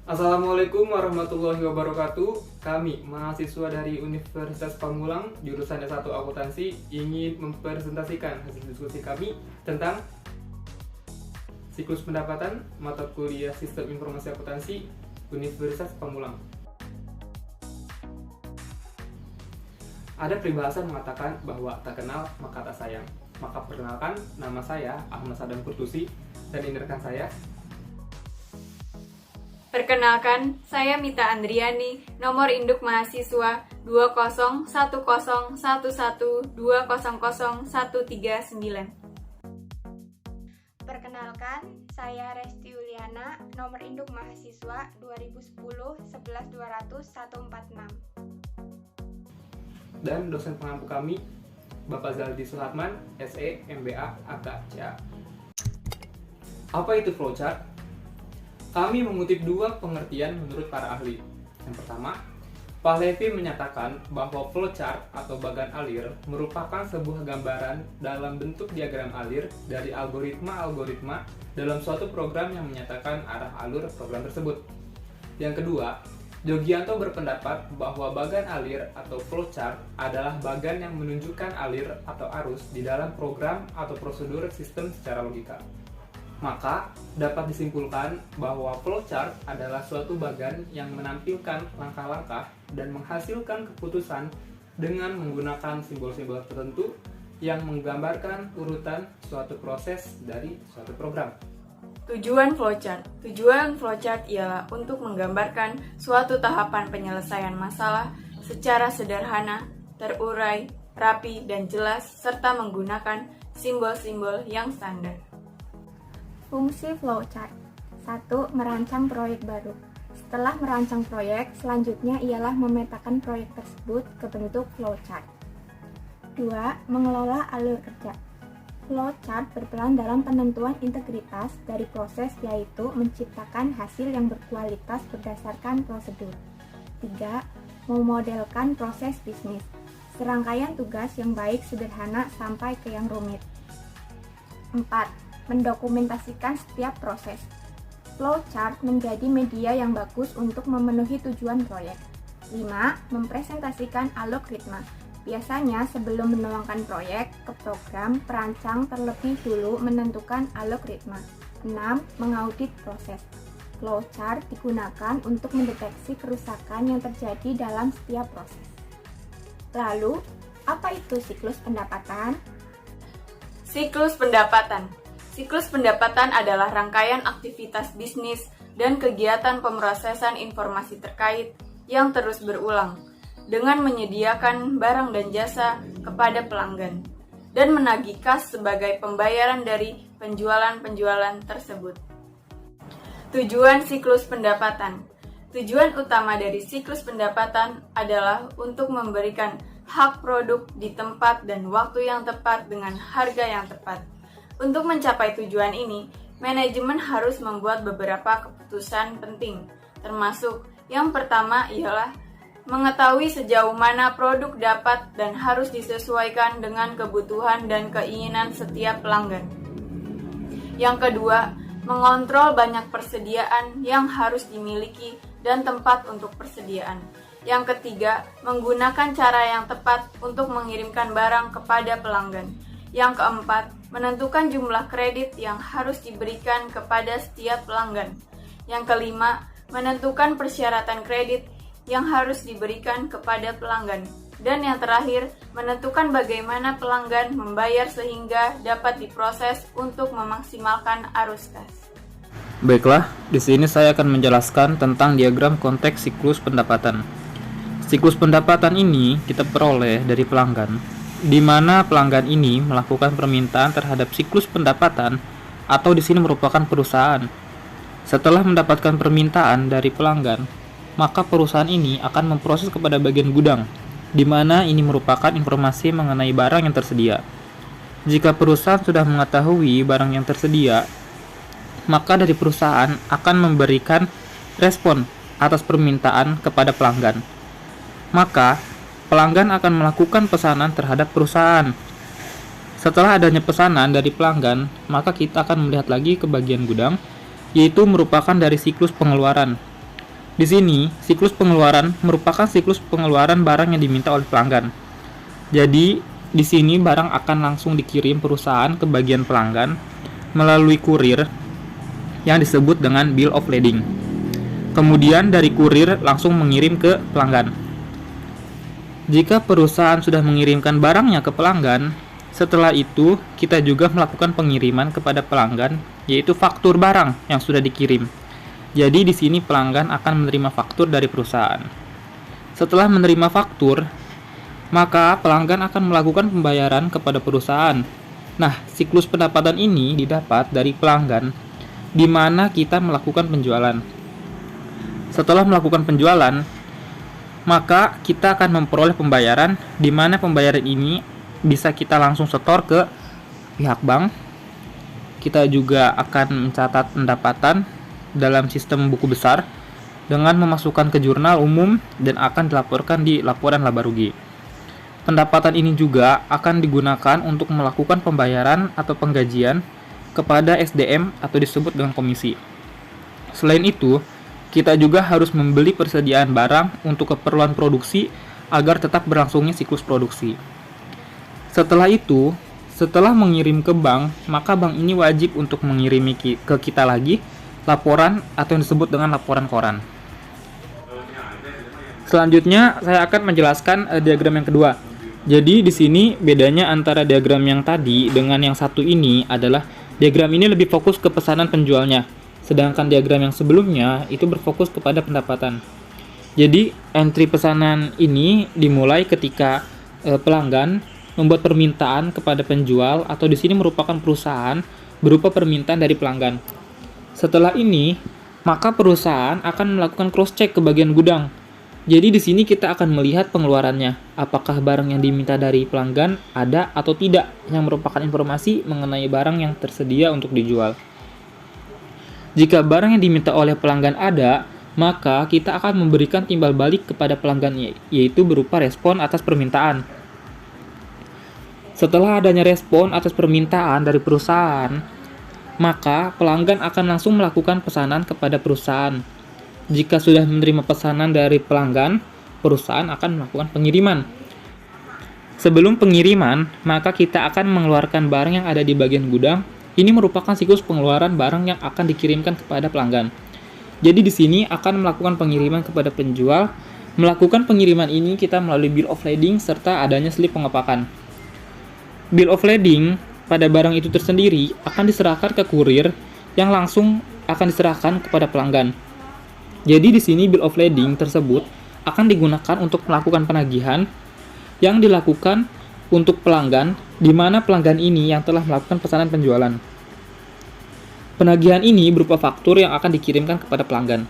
Assalamualaikum warahmatullahi wabarakatuh. Kami, mahasiswa dari Universitas Pamulang, jurusan S1 Akuntansi, ingin mempresentasikan hasil diskusi kami tentang siklus pendapatan mata kuliah Sistem Informasi Akuntansi Universitas Pamulang. Ada peribahasa mengatakan bahwa tak kenal maka tak sayang. Maka perkenalkan, nama saya Ahmad Sadam Kurtusi, dan ini rekan saya. Perkenalkan, saya Mita Andriani, nomor induk mahasiswa 201011200139. Perkenalkan, saya Resti Yuliana, nomor induk mahasiswa 2010-11-200-146. Dan dosen pengampu kami, Bapak Zaldi Suhatman, SE, MBA, AK, CA. Apa itu flowchart? Kami mengutip dua pengertian menurut para ahli. Yang pertama, Pak Levy menyatakan bahwa flowchart atau bagan alir merupakan sebuah gambaran dalam bentuk diagram alir dari algoritma-algoritma dalam suatu program yang menyatakan arah alur program tersebut. Yang kedua, Jogianto berpendapat bahwa bagan alir atau flowchart adalah bagan yang menunjukkan alir atau arus di dalam program atau prosedur sistem secara logika. Maka, dapat disimpulkan bahwa flowchart adalah suatu bagan yang menampilkan langkah-langkah dan menghasilkan keputusan dengan menggunakan simbol-simbol tertentu yang menggambarkan urutan suatu proses dari suatu program. Tujuan flowchart ialah untuk menggambarkan suatu tahapan penyelesaian masalah secara sederhana, terurai, rapi, dan jelas, serta menggunakan simbol-simbol yang standar. Fungsi flowchart. 1. Merancang proyek baru. Setelah merancang proyek, selanjutnya ialah memetakan proyek tersebut ke bentuk flowchart. 2. Mengelola alur kerja. Flowchart berperan dalam penentuan integritas dari proses, yaitu menciptakan hasil yang berkualitas berdasarkan prosedur. 3. Memodelkan proses bisnis. Serangkaian tugas yang baik sederhana sampai ke yang rumit. 4. Mendokumentasikan setiap proses. Flowchart menjadi media yang bagus untuk memenuhi tujuan proyek. 5. Mempresentasikan algoritma. Biasanya sebelum menuangkan proyek ke program, perancang terlebih dulu menentukan algoritma. 6. Mengaudit proses. Flowchart digunakan untuk mendeteksi kerusakan yang terjadi dalam setiap proses. Lalu, apa itu siklus pendapatan? Siklus pendapatan. Siklus pendapatan adalah rangkaian aktivitas bisnis dan kegiatan pemrosesan informasi terkait yang terus berulang dengan menyediakan barang dan jasa kepada pelanggan dan menagih kas sebagai pembayaran dari penjualan-penjualan tersebut. Tujuan siklus pendapatan. Tujuan utama dari siklus pendapatan adalah untuk memberikan hak produk di tempat dan waktu yang tepat dengan harga yang tepat. Untuk mencapai tujuan ini, manajemen harus membuat beberapa keputusan penting, termasuk yang pertama ialah mengetahui sejauh mana produk dapat dan harus disesuaikan dengan kebutuhan dan keinginan setiap pelanggan. Yang kedua, mengontrol banyak persediaan yang harus dimiliki dan tempat untuk persediaan. Yang ketiga, menggunakan cara yang tepat untuk mengirimkan barang kepada pelanggan. Yang keempat, menentukan jumlah kredit yang harus diberikan kepada setiap pelanggan. Yang kelima, menentukan persyaratan kredit yang harus diberikan kepada pelanggan. Dan yang terakhir, menentukan bagaimana pelanggan membayar sehingga dapat diproses untuk memaksimalkan arus kas. Baiklah, di sini saya akan menjelaskan tentang diagram konteks siklus pendapatan. Siklus pendapatan ini kita peroleh dari pelanggan, di mana pelanggan ini melakukan permintaan terhadap siklus pendapatan atau di sini merupakan perusahaan. Setelah mendapatkan permintaan dari pelanggan, maka perusahaan ini akan memproses kepada bagian gudang, di mana ini merupakan informasi mengenai barang yang tersedia. Jika perusahaan sudah mengetahui barang yang tersedia, maka dari perusahaan akan memberikan respon atas permintaan kepada pelanggan. Maka pelanggan akan melakukan pesanan terhadap perusahaan. Setelah adanya pesanan dari pelanggan, maka kita akan melihat lagi ke bagian gudang, yaitu merupakan dari siklus pengeluaran. Di sini, siklus pengeluaran merupakan siklus pengeluaran barang yang diminta oleh pelanggan. Jadi, di sini barang akan langsung dikirim perusahaan ke bagian pelanggan melalui kurir yang disebut dengan bill of lading. Kemudian dari kurir langsung mengirim ke pelanggan. Jika perusahaan sudah mengirimkan barangnya ke pelanggan, setelah itu kita juga melakukan pengiriman kepada pelanggan, yaitu faktur barang yang sudah dikirim. Jadi di sini pelanggan akan menerima faktur dari perusahaan. Setelah menerima faktur, maka pelanggan akan melakukan pembayaran kepada perusahaan. Nah, siklus pendapatan ini didapat dari pelanggan di mana kita melakukan penjualan. Setelah melakukan penjualan, maka kita akan memperoleh pembayaran di mana pembayaran ini bisa kita langsung setor ke pihak bank. Kita juga akan mencatat pendapatan dalam sistem buku besar dengan memasukkan ke jurnal umum dan akan dilaporkan di laporan laba rugi. Pendapatan ini juga akan digunakan untuk melakukan pembayaran atau penggajian kepada SDM atau disebut dengan komisi. Selain itu, kita juga harus membeli persediaan barang untuk keperluan produksi agar tetap berlangsungnya siklus produksi. Setelah itu, setelah mengirim ke bank, maka bank ini wajib untuk mengirimi ke kita lagi laporan atau yang disebut dengan laporan koran. Selanjutnya, saya akan menjelaskan diagram yang kedua. Jadi di sini bedanya antara diagram yang tadi dengan yang satu ini adalah diagram ini lebih fokus ke pesanan penjualnya, sedangkan diagram yang sebelumnya itu berfokus kepada pendapatan. Jadi entry pesanan ini dimulai ketika pelanggan membuat permintaan kepada penjual atau di sini merupakan perusahaan berupa permintaan dari pelanggan. Setelah ini, maka perusahaan akan melakukan cross check ke bagian gudang. Jadi di sini kita akan melihat pengeluarannya, apakah barang yang diminta dari pelanggan ada atau tidak, yang merupakan informasi mengenai barang yang tersedia untuk dijual. Jika barang yang diminta oleh pelanggan ada, maka kita akan memberikan timbal balik kepada pelanggan, yaitu berupa respon atas permintaan. Setelah adanya respon atas permintaan dari perusahaan, maka pelanggan akan langsung melakukan pesanan kepada perusahaan. Jika sudah menerima pesanan dari pelanggan, perusahaan akan melakukan pengiriman. Sebelum pengiriman, maka kita akan mengeluarkan barang yang ada di bagian gudang. Ini merupakan siklus pengeluaran barang yang akan dikirimkan kepada pelanggan. Jadi di sini akan melakukan pengiriman kepada penjual. Melakukan pengiriman ini kita melalui bill of lading serta adanya slip pengepakan. Bill of lading pada barang itu tersendiri akan diserahkan ke kurir yang langsung akan diserahkan kepada pelanggan. Jadi di sini bill of lading tersebut akan digunakan untuk melakukan penagihan yang dilakukan untuk pelanggan, di mana pelanggan ini yang telah melakukan pesanan penjualan. Penagihan ini berupa faktur yang akan dikirimkan kepada pelanggan.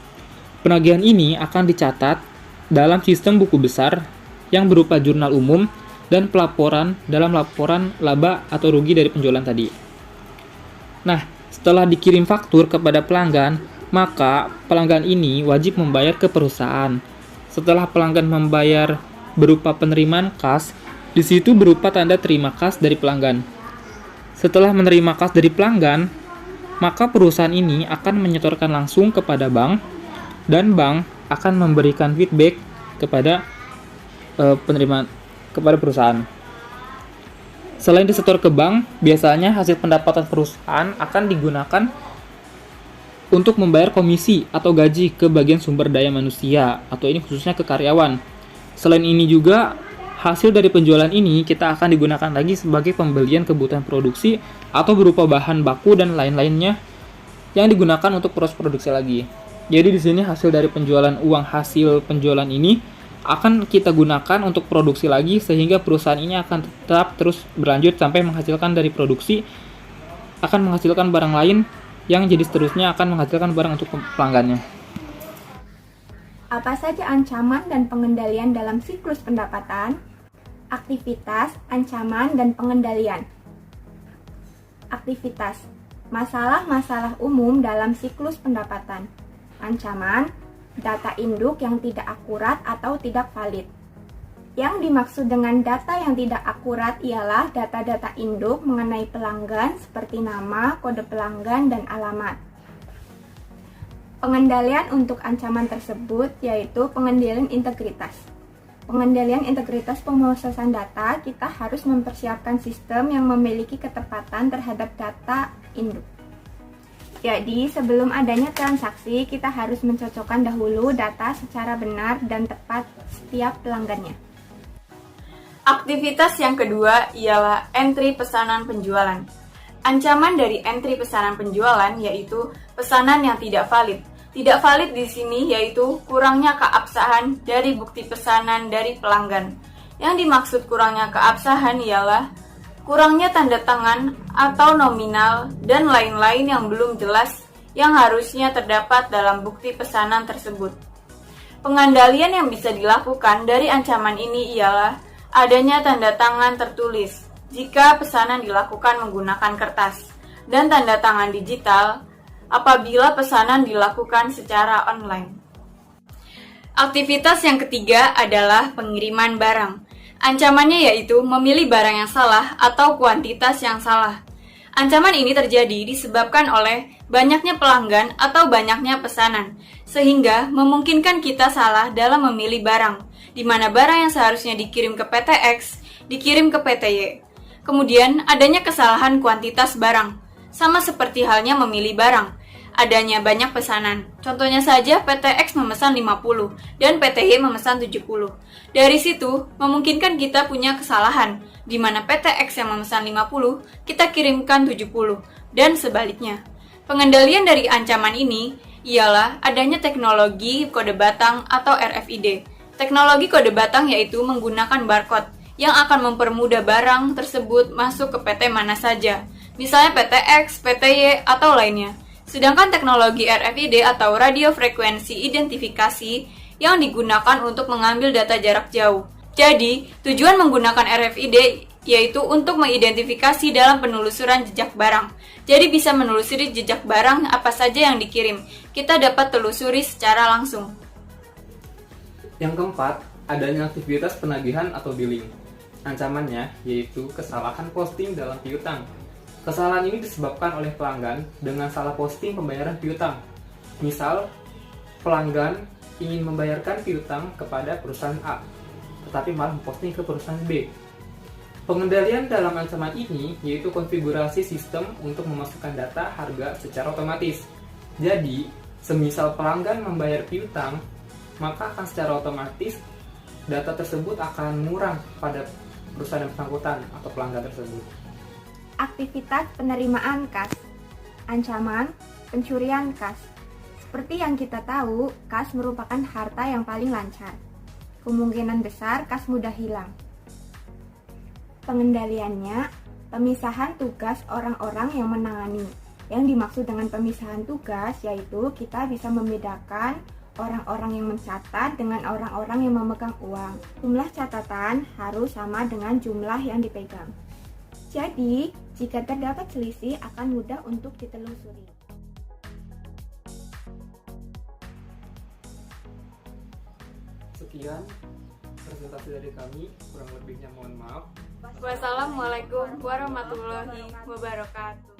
Penagihan ini akan dicatat dalam sistem buku besar yang berupa jurnal umum dan pelaporan dalam laporan laba atau rugi dari penjualan tadi. Nah, setelah dikirim faktur kepada pelanggan, maka pelanggan ini wajib membayar ke perusahaan. Setelah pelanggan membayar berupa penerimaan kas, di situ berupa tanda terima kas dari pelanggan. Setelah menerima kas dari pelanggan, maka perusahaan ini akan menyetorkan langsung kepada bank dan bank akan memberikan feedback kepada penerimaan kepada perusahaan. Selain disetor ke bank, biasanya hasil pendapatan perusahaan akan digunakan untuk membayar komisi atau gaji ke bagian sumber daya manusia, atau ini khususnya ke karyawan. Selain ini juga, hasil dari penjualan ini kita akan digunakan lagi sebagai pembelian kebutuhan produksi atau berupa bahan baku dan lain-lainnya yang digunakan untuk proses produksi lagi. Jadi di sini hasil dari penjualan uang hasil penjualan ini akan kita gunakan untuk produksi lagi sehingga perusahaan ini akan tetap terus berlanjut sampai menghasilkan dari produksi, akan menghasilkan barang lain yang jadi seterusnya akan menghasilkan barang untuk pelanggannya. Apa saja ancaman dan pengendalian dalam siklus pendapatan? Aktivitas, ancaman, dan pengendalian. Aktivitas, masalah-masalah umum dalam siklus pendapatan. Ancaman, data induk yang tidak akurat atau tidak valid. Yang dimaksud dengan data yang tidak akurat ialah data-data induk mengenai pelanggan seperti nama, kode pelanggan, dan alamat. Pengendalian untuk ancaman tersebut yaitu pengendalian integritas. Pengendalian integritas pemrosesan data, kita harus mempersiapkan sistem yang memiliki ketepatan terhadap data induk. Jadi, sebelum adanya transaksi, kita harus mencocokkan dahulu data secara benar dan tepat setiap pelanggannya. Aktivitas yang kedua ialah entry pesanan penjualan. Ancaman dari entry pesanan penjualan yaitu pesanan yang tidak valid. Tidak valid di sini yaitu kurangnya keabsahan dari bukti pesanan dari pelanggan. Yang dimaksud kurangnya keabsahan ialah kurangnya tanda tangan atau nominal dan lain-lain yang belum jelas yang harusnya terdapat dalam bukti pesanan tersebut. Pengandalian yang bisa dilakukan dari ancaman ini ialah adanya tanda tangan tertulis jika pesanan dilakukan menggunakan kertas dan tanda tangan digital apabila pesanan dilakukan secara online. Aktivitas yang ketiga adalah pengiriman barang. Ancamannya yaitu memilih barang yang salah atau kuantitas yang salah. Ancaman ini terjadi disebabkan oleh banyaknya pelanggan atau banyaknya pesanan, sehingga memungkinkan kita salah dalam memilih barang, di mana barang yang seharusnya dikirim ke PT X dikirim ke PT Y. Kemudian adanya kesalahan kuantitas barang, sama seperti halnya memilih barang. Adanya banyak pesanan. Contohnya saja PT X memesan 50 dan PT Y memesan 70. Dari situ, memungkinkan kita punya kesalahan, di mana PT X yang memesan 50, kita kirimkan 70, dan sebaliknya. Pengendalian dari ancaman ini ialah adanya teknologi kode batang atau RFID. Teknologi kode batang yaitu menggunakan barcode yang akan mempermudah barang tersebut masuk ke PT mana saja, misalnya PT X, PT Y, atau lainnya. Sedangkan teknologi RFID atau radio frekuensi identifikasi yang digunakan untuk mengambil data jarak jauh. Jadi, tujuan menggunakan RFID yaitu untuk mengidentifikasi dalam penelusuran jejak barang. Jadi bisa menelusuri jejak barang apa saja yang dikirim. Kita dapat telusuri secara langsung. Yang keempat, adanya aktivitas penagihan atau billing. Ancamannya yaitu kesalahan posting dalam piutang. Kesalahan ini disebabkan oleh pelanggan dengan salah posting pembayaran piutang. Misal, pelanggan ingin membayarkan piutang kepada perusahaan A, tetapi malah memposting ke perusahaan B. Pengendalian dalam ancaman ini yaitu konfigurasi sistem untuk memasukkan data harga secara otomatis. Jadi, semisal pelanggan membayar piutang, maka akan secara otomatis data tersebut akan murah pada perusahaan yang bersangkutan atau pelanggan tersebut. Aktivitas penerimaan kas. Ancaman pencurian kas. Seperti yang kita tahu, kas merupakan harta yang paling lancar. Kemungkinan besar kas mudah hilang. Pengendaliannya, pemisahan tugas orang-orang yang menangani. Yang dimaksud dengan pemisahan tugas yaitu kita bisa membedakan orang-orang yang mencatat dengan orang-orang yang memegang uang. Jumlah catatan harus sama dengan jumlah yang dipegang. Jadi, jika terdapat selisih akan mudah untuk ditelusuri. Sekian presentasi dari kami, kurang lebihnya mohon maaf. Wassalamualaikum warahmatullahi wabarakatuh.